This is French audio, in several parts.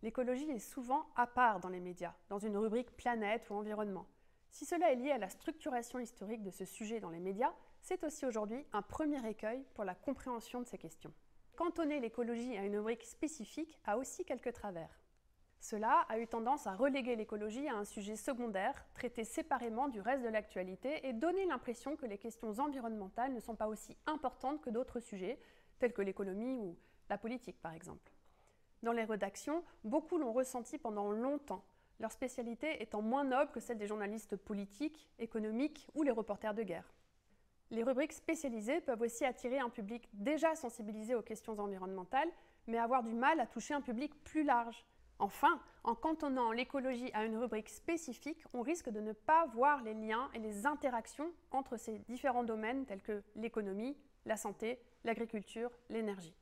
L'écologie est souvent à part dans les médias, dans une rubrique planète ou environnement. Si cela est lié à la structuration historique de ce sujet dans les médias, c'est aussi aujourd'hui un premier écueil pour la compréhension de ces questions. Cantonner l'écologie à une rubrique spécifique a aussi quelques travers. Cela a eu tendance à reléguer l'écologie à un sujet secondaire, traité séparément du reste de l'actualité et donner l'impression que les questions environnementales ne sont pas aussi importantes que d'autres sujets, tels que l'économie ou la politique par exemple. Dans les rédactions, beaucoup l'ont ressenti pendant longtemps, leur spécialité étant moins noble que celle des journalistes politiques, économiques ou les reporters de guerre. Les rubriques spécialisées peuvent aussi attirer un public déjà sensibilisé aux questions environnementales, mais avoir du mal à toucher un public plus large. Enfin, en cantonnant l'écologie à une rubrique spécifique, on risque de ne pas voir les liens et les interactions entre ces différents domaines tels que l'économie, la santé, l'agriculture, l'énergie.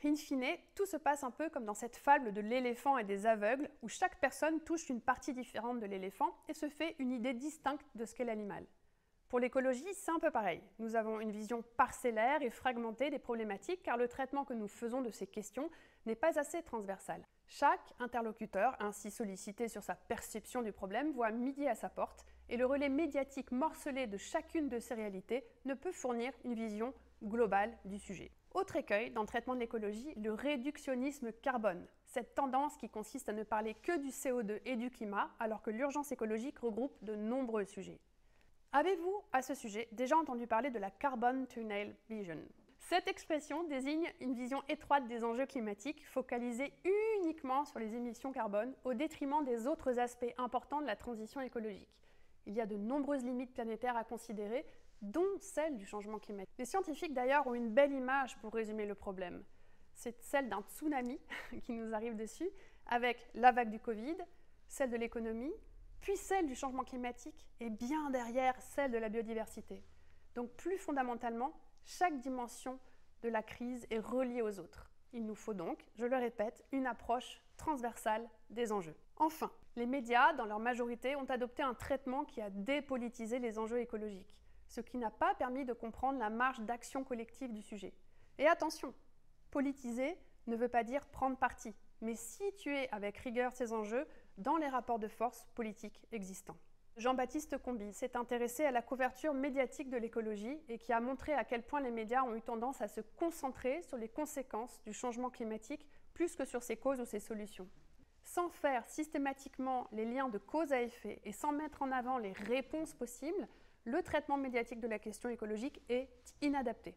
In fine, tout se passe un peu comme dans cette fable de l'éléphant et des aveugles, où chaque personne touche une partie différente de l'éléphant et se fait une idée distincte de ce qu'est l'animal. Pour l'écologie, c'est un peu pareil. Nous avons une vision parcellaire et fragmentée des problématiques car le traitement que nous faisons de ces questions n'est pas assez transversal. Chaque interlocuteur, ainsi sollicité sur sa perception du problème, voit midi à sa porte et le relais médiatique morcelé de chacune de ces réalités ne peut fournir une vision globale du sujet. Autre écueil dans le traitement de l'écologie, le réductionnisme carbone, cette tendance qui consiste à ne parler que du CO2 et du climat alors que l'urgence écologique regroupe de nombreux sujets. Avez-vous, à ce sujet, déjà entendu parler de la Carbon Tunnel Vision? Cette expression désigne une vision étroite des enjeux climatiques, focalisée uniquement sur les émissions carbone, au détriment des autres aspects importants de la transition écologique. Il y a de nombreuses limites planétaires à considérer, dont celle du changement climatique. Les scientifiques d'ailleurs ont une belle image pour résumer le problème. C'est celle d'un tsunami qui nous arrive dessus, avec la vague du Covid, celle de l'économie, puis celle du changement climatique et bien derrière celle de la biodiversité. Donc plus fondamentalement, chaque dimension de la crise est reliée aux autres. Il nous faut donc, je le répète, une approche transversale des enjeux. Enfin, les médias, dans leur majorité, ont adopté un traitement qui a dépolitisé les enjeux écologiques, ce qui n'a pas permis de comprendre la marge d'action collective du sujet. Et attention, politiser ne veut pas dire prendre parti, mais situer avec rigueur ces enjeux dans les rapports de force politiques existants. Jean-Baptiste Comby s'est intéressé à la couverture médiatique de l'écologie et qui a montré à quel point les médias ont eu tendance à se concentrer sur les conséquences du changement climatique plus que sur ses causes ou ses solutions. Sans faire systématiquement les liens de cause à effet et sans mettre en avant les réponses possibles, le traitement médiatique de la question écologique est inadapté.